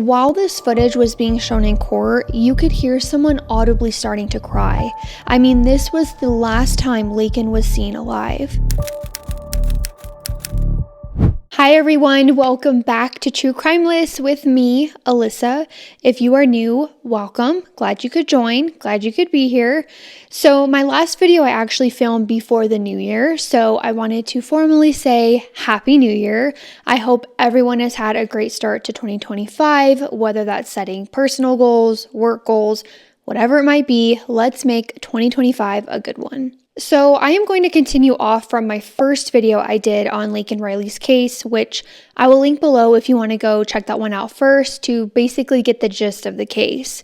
While this footage was being shown in court, you could hear someone audibly starting to cry. I mean, this was the last time Laken was seen alive. Hi everyone, welcome back to True Crime List with me, Alyssa. If you are new, welcome. Glad you could join. Glad you could be here. So my last video I actually filmed before the new year, so I wanted to formally say Happy New Year. I hope everyone has had a great start to 2025, whether that's setting personal goals, work goals, whatever it might be. Let's make 2025 a good one. So I am going to continue off from my first video I did on Laken Riley's case, which I will link below if you want to go check that one out first to basically get the gist of the case.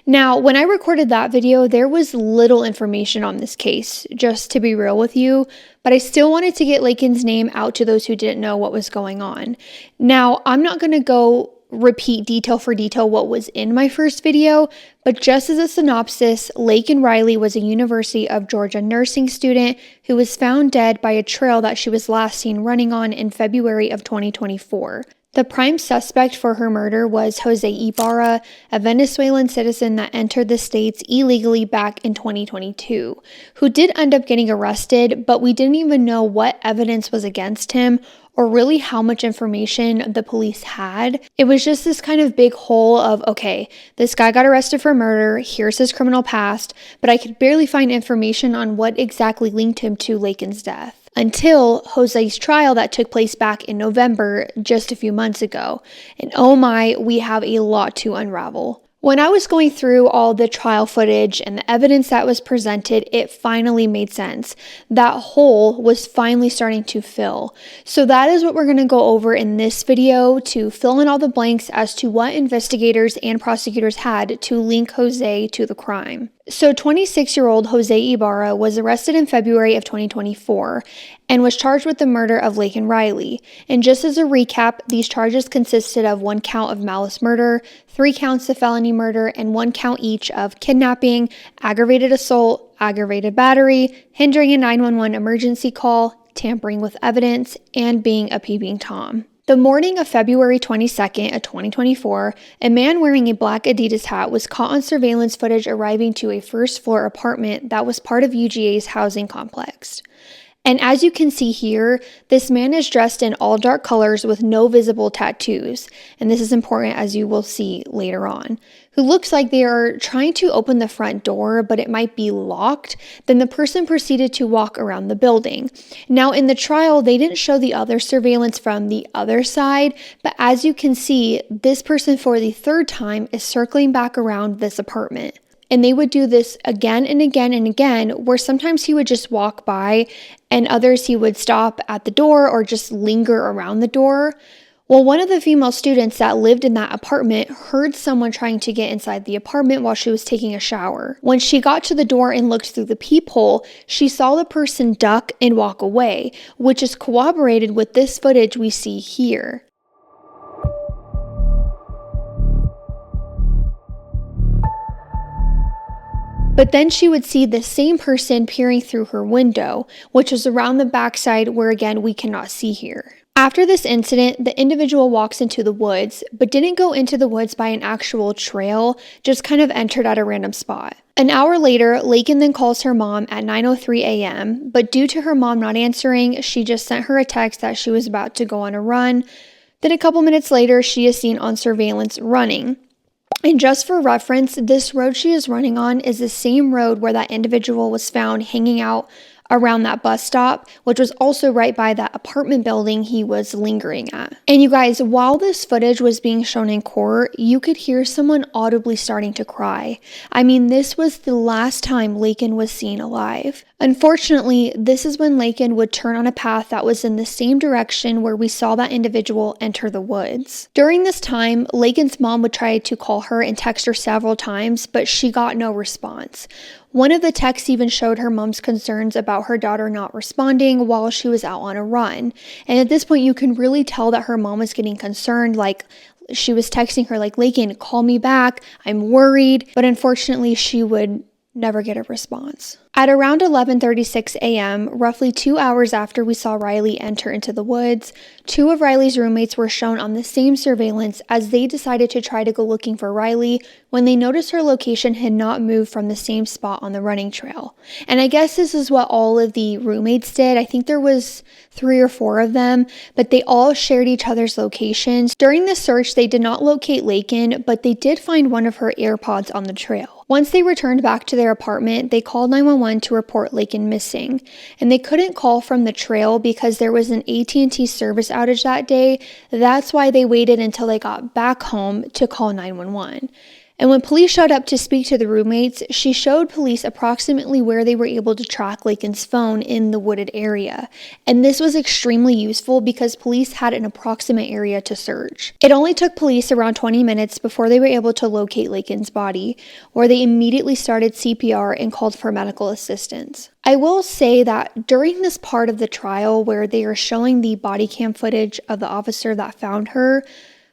Now, when I recorded that video, there was little information on this case, just to be real with you, but I still wanted to get Laken's name out to those who didn't know what was going on. Now, I'm not going to go repeat detail for detail what was in my first video, but just as a synopsis, Laken Riley was a University of Georgia nursing student who was found dead by a trail that she was last seen running on in February of 2024. The prime suspect for her murder was Jose Ibarra, a Venezuelan citizen that entered the States illegally back in 2022, who did end up getting arrested, but we didn't even know what evidence was against him or really how much information the police had. It was just this kind of big hole of, okay, this guy got arrested for murder, here's his criminal past, but I could barely find information on what exactly linked him to Laken's death. Until Jose's trial that took place back in November, just a few months ago. And oh my, we have a lot to unravel. When I was going through all the trial footage and the evidence that was presented, it finally made sense. That hole was finally starting to fill. So that is what we're going to go over in this video to fill in all the blanks as to what investigators and prosecutors had to link Jose to the crime. So 26-year-old Jose Ibarra was arrested in February of 2024 and was charged with the murder of Laken Riley. And just as a recap, these charges consisted of 1 count of malice murder, 3 counts of felony murder, and 1 count each of kidnapping, aggravated assault, aggravated battery, hindering a 911 emergency call, tampering with evidence, and being a peeping Tom. The morning of February 22nd of 2024, a man wearing a black Adidas hat was caught on surveillance footage arriving to a first-floor apartment that was part of UGA's housing complex. And as you can see here, this man is dressed in all dark colors with no visible tattoos, and this is important as you will see later on, who looks like they are trying to open the front door, but it might be locked. Then the person proceeded to walk around the building. Now in the trial, they didn't show the other surveillance from the other side, but as you can see, this person for the third time is circling back around this apartment. And they would do this again and again and again, where sometimes he would just walk by and others he would stop at the door or just linger around the door. Well, one of the female students that lived in that apartment heard someone trying to get inside the apartment while she was taking a shower. When she got to the door and looked through the peephole, she saw the person duck and walk away, which is corroborated with this footage we see here. But then she would see the same person peering through her window, which was around the backside where again we cannot see here. After this incident, the individual walks into the woods, but didn't go into the woods by an actual trail, just kind of entered at a random spot. An hour later, Laken then calls her mom at 9:03 a.m., but due to her mom not answering, she just sent her a text that she was about to go on a run. Then a couple minutes later, she is seen on surveillance running. And just for reference, this road she is running on is the same road where that individual was found hanging out around that bus stop, which was also right by that apartment building he was lingering at. And you guys, while this footage was being shown in court, you could hear someone audibly starting to cry. I mean, this was the last time Laken was seen alive. Unfortunately, this is when Laken would turn on a path that was in the same direction where we saw that individual enter the woods. During this time, Laken's mom would try to call her and text her several times, but she got no response. One of the texts even showed her mom's concerns about her daughter not responding while she was out on a run. And at this point, you can really tell that her mom was getting concerned, like she was texting her like, Laken, call me back, I'm worried. But unfortunately, she would never get a response. At around 11:36 a.m., roughly 2 hours after we saw Riley enter into the woods, two of Riley's roommates were shown on the same surveillance as they decided to try to go looking for Riley when they noticed her location had not moved from the same spot on the running trail. And I guess this is what all of the roommates did. I think there was 3 or 4 of them, but they all shared each other's locations. During the search, they did not locate Laken, but they did find one of her AirPods on the trail. Once they returned back to their apartment, they called 911 to report Laken missing, and they couldn't call from the trail because there was an AT&T service outage that day. That's why they waited until they got back home to call 911. And when police showed up to speak to the roommates, she showed police approximately where they were able to track Laken's phone in the wooded area. And this was extremely useful because police had an approximate area to search. It only took police around 20 minutes before they were able to locate Laken's body, where they immediately started CPR and called for medical assistance. I will say that during this part of the trial where they are showing the body cam footage of the officer that found her,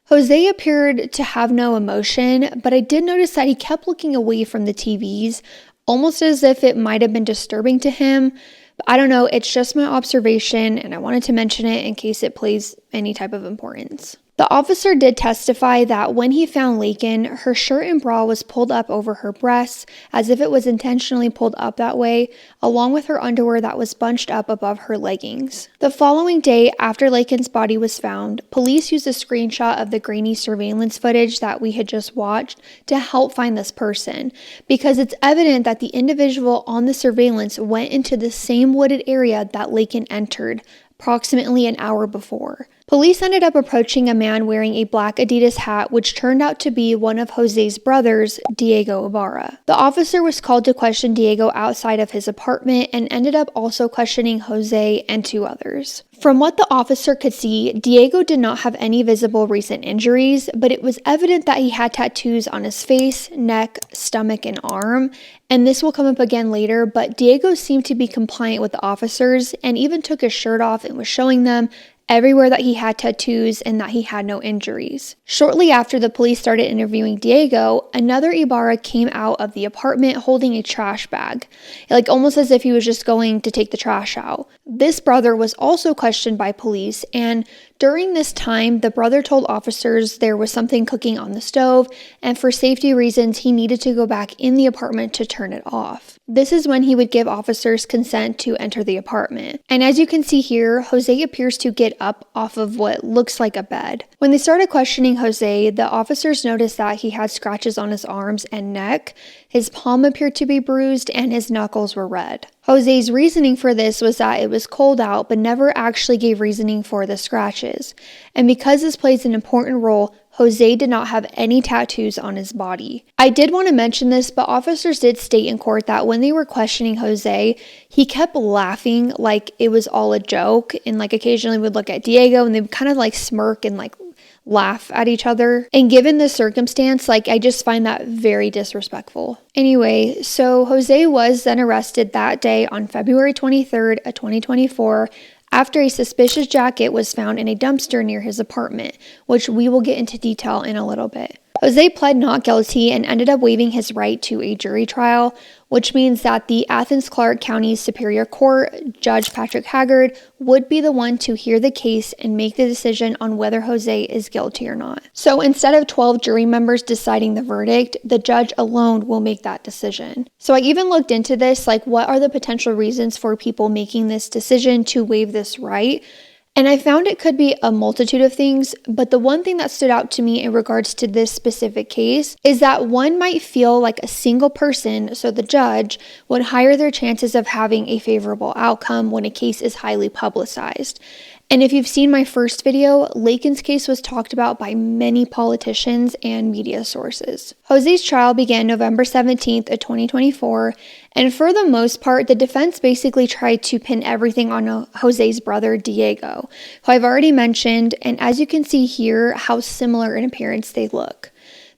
Jose appeared to have no emotion, but I did notice that he kept looking away from the TVs, almost as if it might have been disturbing to him. But I don't know, it's just my observation, and I wanted to mention it in case it plays any type of importance. The officer did testify that when he found Laken, her shirt and bra was pulled up over her breasts as if it was intentionally pulled up that way, along with her underwear that was bunched up above her leggings. The following day, after Laken's body was found, police used a screenshot of the grainy surveillance footage that we had just watched to help find this person, because it's evident that the individual on the surveillance went into the same wooded area that Laken entered approximately an hour before. Police ended up approaching a man wearing a black Adidas hat, which turned out to be one of Jose's brothers, Diego Ibarra. The officer was called to question Diego outside of his apartment and ended up also questioning Jose and 2 others. From what the officer could see, Diego did not have any visible recent injuries, but it was evident that he had tattoos on his face, neck, stomach, and arm. And this will come up again later, but Diego seemed to be compliant with the officers and even took his shirt off and was showing them everywhere that he had tattoos and that he had no injuries. Shortly after the police started interviewing Diego, another Ibarra came out of the apartment holding a trash bag, like almost as if he was just going to take the trash out. This brother was also questioned by police, and during this time, the brother told officers there was something cooking on the stove, and for safety reasons, he needed to go back in the apartment to turn it off. This is when he would give officers consent to enter the apartment. And as you can see here, Jose appears to get up off of what looks like a bed. When they started questioning Jose, the officers noticed that he had scratches on his arms and neck, his palm appeared to be bruised, and his knuckles were red. Jose's reasoning for this was that it was cold out, but never actually gave reasoning for the scratches. And because this plays an important role, Jose did not have any tattoos on his body. I did want to mention this, but officers did state in court that when they were questioning Jose, he kept laughing like it was all a joke, and like occasionally would look at Diego and they would kind of like smirk and like laugh at each other. And given the circumstance, like I just find that very disrespectful. Anyway, so Jose was then arrested that day on February 23rd of 2024 after a suspicious jacket was found in a dumpster near his apartment, which we will get into detail in a little bit. Jose pled not guilty and ended up waiving his right to a jury trial, which means that the Athens-Clarke County Superior Court, Judge Patrick Haggard, would be the one to hear the case and make the decision on whether Jose is guilty or not. So instead of 12 jury members deciding the verdict, the judge alone will make that decision. So I even looked into this, like what are the potential reasons for people making this decision to waive this right? And I found it could be a multitude of things, but the one thing that stood out to me in regards to this specific case is that one might feel like a single person, so the judge, would higher their chances of having a favorable outcome when a case is highly publicized. And if you've seen my first video, Laken's case was talked about by many politicians and media sources. Jose's trial began November 17th of 2024, and for the most part, the defense basically tried to pin everything on Jose's brother, Diego, who I've already mentioned, and as you can see here, how similar in appearance they look.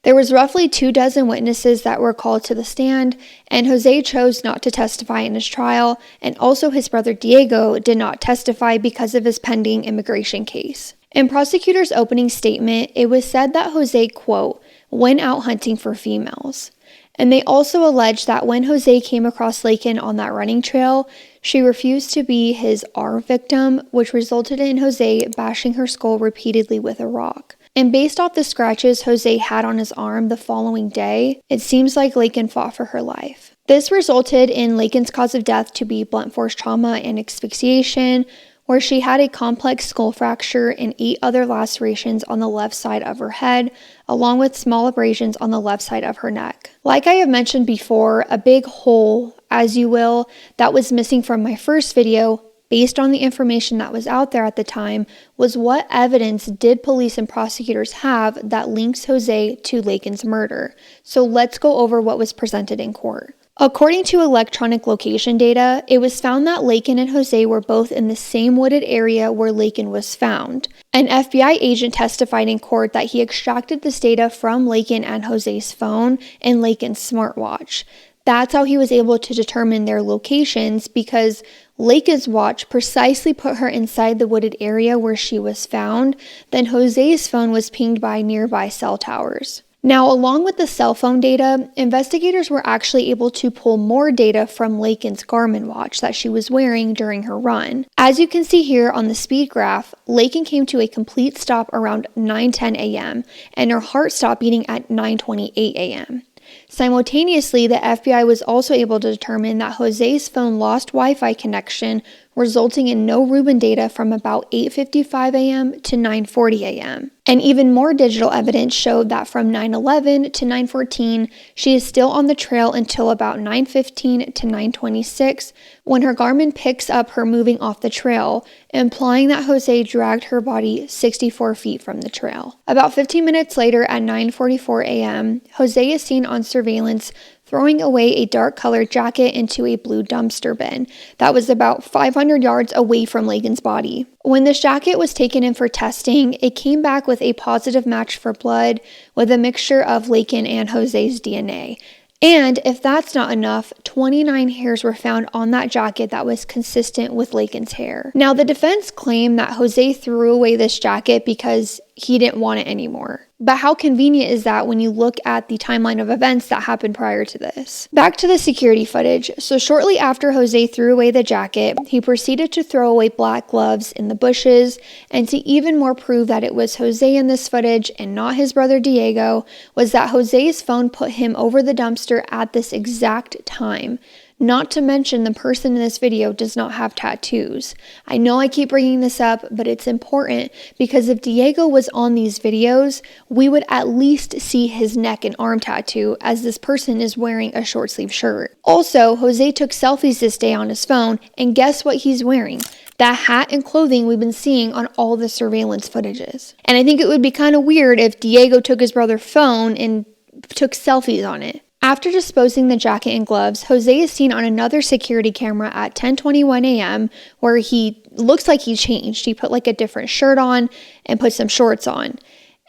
There was roughly 24 witnesses that were called to the stand, and Jose chose not to testify in his trial, and also his brother Diego did not testify because of his pending immigration case. In prosecutor's opening statement, it was said that Jose, quote, went out hunting for females. And they also alleged that when Jose came across Laken on that running trail, she refused to be his arm victim, which resulted in Jose bashing her skull repeatedly with a rock. And based off the scratches Jose had on his arm the following day, it seems like Laken fought for her life. This resulted in Laken's cause of death to be blunt force trauma and asphyxiation, where she had a complex skull fracture and 8 other lacerations on the left side of her head, along with small abrasions on the left side of her neck. Like I have mentioned before, a big hole, as you will, that was missing from my first video, based on the information that was out there at the time, was what evidence did police and prosecutors have that links Jose to Laken's murder. So let's go over what was presented in court. According to electronic location data, it was found that Laken and Jose were both in the same wooded area where Laken was found. An FBI agent testified in court that he extracted this data from Laken and Jose's phone and Laken's smartwatch. That's how he was able to determine their locations, because Laken's watch precisely put her inside the wooded area where she was found. Then Jose's phone was pinged by nearby cell towers. Now, along with the cell phone data, investigators were actually able to pull more data from Laken's Garmin watch that she was wearing during her run. As you can see here on the speed graph, Laken came to a complete stop around 9:10 a.m. and her heart stopped beating at 9:28 a.m. Simultaneously, the FBI was also able to determine that Jose's phone lost Wi-Fi connection, resulting in no Rubin data from about 8:55 a.m. to 9:40 a.m. And even more digital evidence showed that from 9:11 to 9:14, she is still on the trail until about 9:15 to 9:26, when her Garmin picks up her moving off the trail, implying that Jose dragged her body 64 feet from the trail. About 15 minutes later at 9:44 a.m., Jose is seen on surveillance throwing away a dark-colored jacket into a blue dumpster bin that was about 500 yards away from Laken's body. When this jacket was taken in for testing, it came back with a positive match for blood with a mixture of Laken and Jose's DNA. And if that's not enough, 29 hairs were found on that jacket that was consistent with Laken's hair. Now, the defense claimed that Jose threw away this jacket because he didn't want it anymore. But how convenient is that when you look at the timeline of events that happened prior to this? Back to the security footage. So shortly after Jose threw away the jacket, he proceeded to throw away black gloves in the bushes, and to even more prove that it was Jose in this footage and not his brother Diego, was that Jose's phone put him over the dumpster at this exact time. Not to mention, the person in this video does not have tattoos. I know I keep bringing this up, but it's important because if Diego was on these videos, we would at least see his neck and arm tattoo, as this person is wearing a short sleeve shirt. Also, Jose took selfies this day on his phone, and guess what he's wearing? That hat and clothing we've been seeing on all the surveillance footages. And I think it would be kind of weird if Diego took his brother's phone and took selfies on it. After disposing the jacket and gloves, Jose is seen on another security camera at 10:21 a.m. where he looks like he changed. He put like a different shirt on and put some shorts on.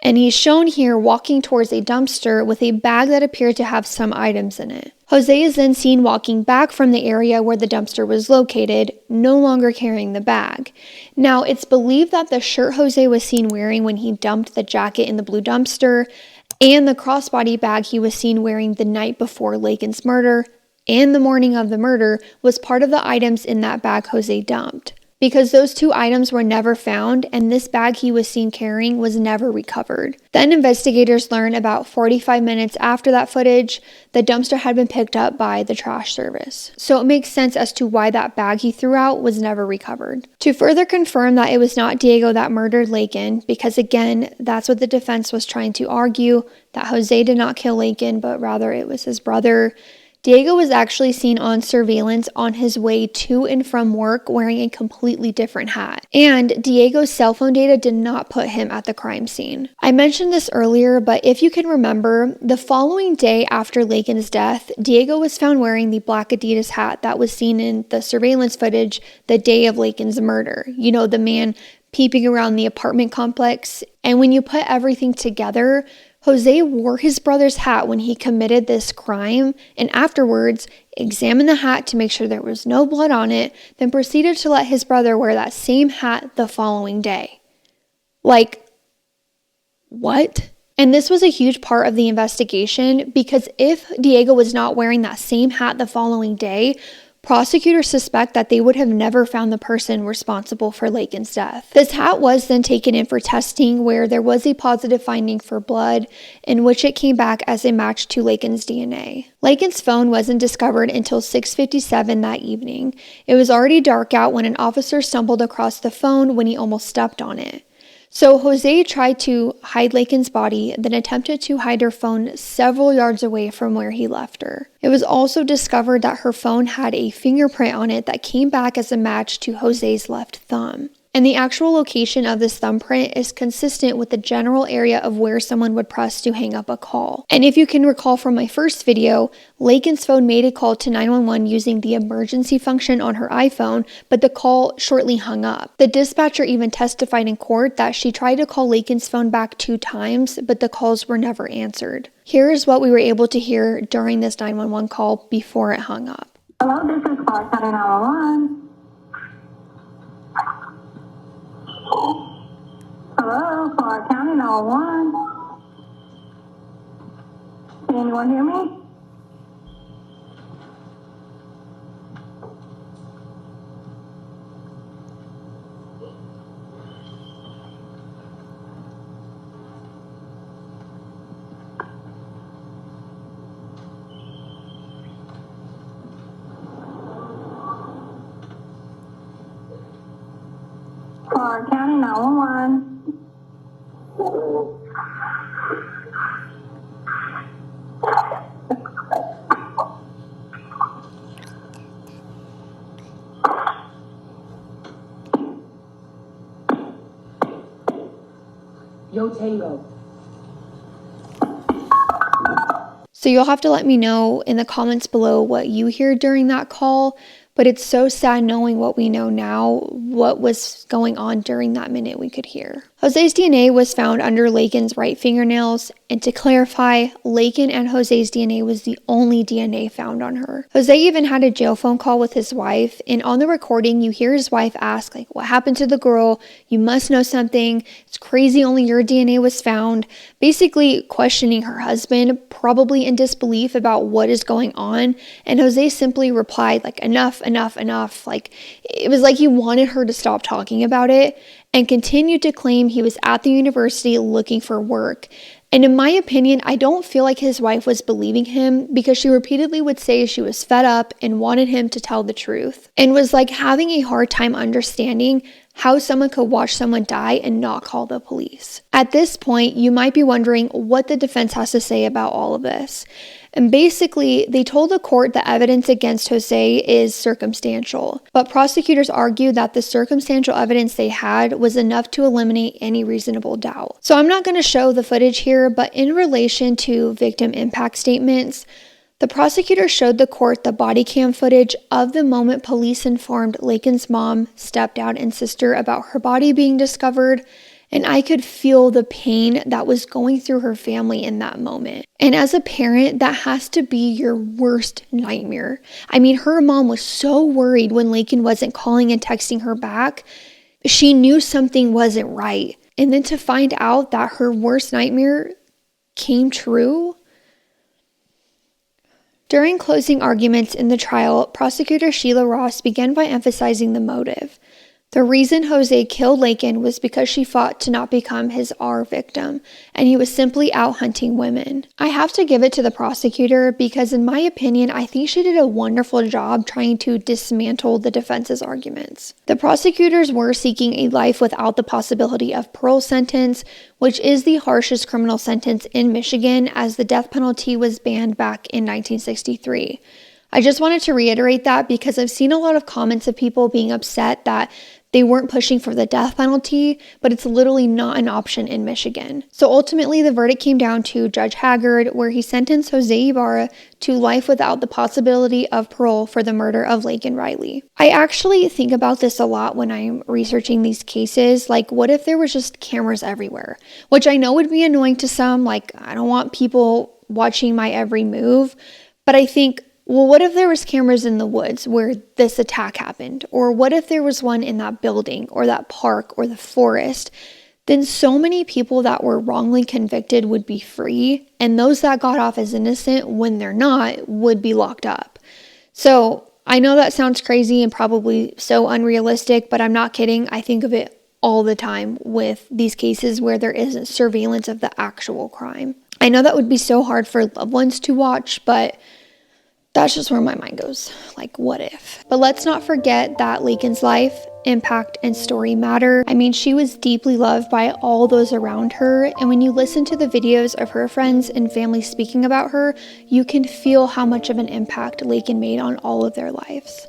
And he's shown here walking towards a dumpster with a bag that appeared to have some items in it. Jose is then seen walking back from the area where the dumpster was located, no longer carrying the bag. Now, it's believed that the shirt Jose was seen wearing when he dumped the jacket in the blue dumpster and the crossbody bag he was seen wearing the night before Laken's murder and the morning of the murder was part of the items in that bag Jose dumped, because those two items were never found and this bag he was seen carrying was never recovered. Then investigators learned about 45 minutes after that footage, the dumpster had been picked up by the trash service. So it makes sense as to why that bag he threw out was never recovered. To further confirm that it was not Diego that murdered Laken, because again, that's what the defense was trying to argue, that Jose did not kill Laken, but rather it was his brother. Diego was actually seen on surveillance on his way to and from work wearing a completely different hat. And Diego's cell phone data did not put him at the crime scene. I mentioned this earlier, but if you can remember, the following day after Laken's death, Diego was found wearing the black Adidas hat that was seen in the surveillance footage the day of Laken's murder. You know, the man peeping around the apartment complex. And when you put everything together, Jose wore his brother's hat when he committed this crime and afterwards examined the hat to make sure there was no blood on it, then proceeded to let his brother wear that same hat the following day. Like, what? And this was a huge part of the investigation because if Diego was not wearing that same hat the following day, prosecutors suspect that they would have never found the person responsible for Laken's death. This hat was then taken in for testing where there was a positive finding for blood in which it came back as a match to Laken's DNA. Laken's phone wasn't discovered until 6:57 that evening. It was already dark out when an officer stumbled across the phone when he almost stepped on it. So Jose tried to hide Laken's body, then attempted to hide her phone several yards away from where he left her. It was also discovered that her phone had a fingerprint on it that came back as a match to Jose's left thumb. And the actual location of this thumbprint is consistent with the general area of where someone would press to hang up a call. And if you can recall from my first video, Laken's phone made a call to 911 using the emergency function on her iPhone, but the call shortly hung up. The dispatcher even testified in court that she tried to call Laken's phone back 2 times, but the calls were never answered. Here is what we were able to hear during this 911 call before it hung up. Hello, this is Clark County 911. Hello, Clark County 911. Can anyone hear me? Clark County 911. Yo Tango. So you'll have to let me know in the comments below what you hear during that call, but it's so sad knowing what we know now, what was going on during that minute we could hear. Jose's DNA was found under Laken's right fingernails, and to clarify, Laken and Jose's DNA was the only DNA found on her. Jose even had a jail phone call with his wife, and on the recording you hear his wife ask, like, what happened to the girl? You must know something. It's crazy only your DNA was found. Basically questioning her husband, probably in disbelief about what is going on, and Jose simply replied like, enough. Like, it was like he wanted her to stop talking about it, and continued to claim he was at the university looking for work. And in my opinion, I don't feel like his wife was believing him because she repeatedly would say she was fed up and wanted him to tell the truth, and was like having a hard time understanding how someone could watch someone die and not call the police. At this point, you might be wondering what the defense has to say about all of this. And basically, they told the court the evidence against Jose is circumstantial, but prosecutors argued that the circumstantial evidence they had was enough to eliminate any reasonable doubt. So I'm not going to show the footage here, but in relation to victim impact statements, the prosecutor showed the court the body cam footage of the moment police informed Laken's mom, stepdad, and sister about her body being discovered, and I could feel the pain that was going through her family in that moment. And as a parent, that has to be your worst nightmare. I mean, her mom was so worried when Laken wasn't calling and texting her back. She knew something wasn't right. And then to find out that her worst nightmare came true. During closing arguments in the trial, prosecutor Sheila Ross began by emphasizing the motive. The reason Jose killed Laken was because she fought to not become his R victim, and he was simply out hunting women. I have to give it to the prosecutor because in my opinion, I think she did a wonderful job trying to dismantle the defense's arguments. The prosecutors were seeking a life without the possibility of parole sentence, which is the harshest criminal sentence in Michigan as the death penalty was banned back in 1963. I just wanted to reiterate that because I've seen a lot of comments of people being upset that they weren't pushing for the death penalty, but it's literally not an option in Michigan. So ultimately, the verdict came down to Judge Haggard, where he sentenced Jose Ibarra to life without the possibility of parole for the murder of Laken Riley. I actually think about this a lot when I'm researching these cases. Like, what if there was just cameras everywhere? Which I know would be annoying to some. Like, I don't want people watching my every move, but I think, well, what if there was cameras in the woods where this attack happened? Or what if there was one in that building or that park or the forest? then so many people that were wrongly convicted would be free, and those that got off as innocent when they're not would be locked up. So I know that sounds crazy and probably so unrealistic, but I'm not kidding. I think of it all the time with these cases where there isn't surveillance of the actual crime. I know that would be so hard for loved ones to watch, but that's just where my mind goes. Like, what if? But let's not forget that Laken's life, impact, and story matter. I mean, she was deeply loved by all those around her, and when you listen to the videos of her friends and family speaking about her, you can feel how much of an impact Laken made on all of their lives.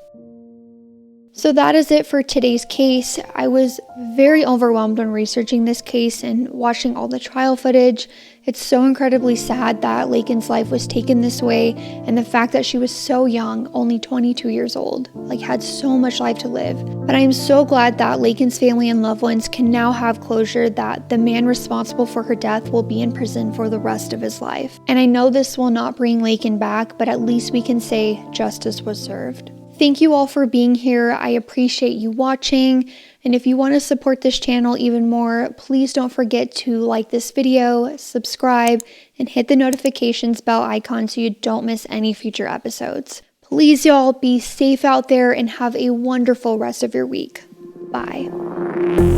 So that is it for today's case. I was very overwhelmed when researching this case and watching all the trial footage. It's so incredibly sad that Laken's life was taken this way, and the fact that she was so young, only 22 years old, had so much life to live. But I am so glad that Laken's family and loved ones can now have closure that the man responsible for her death will be in prison for the rest of his life. And I know this will not bring Laken back, but at least we can say justice was served. Thank you all for being here. I appreciate you watching. And if you want to support this channel even more, please don't forget to like this video, subscribe, and hit the notifications bell icon so you don't miss any future episodes. Please, y'all, be safe out there and have a wonderful rest of your week. Bye.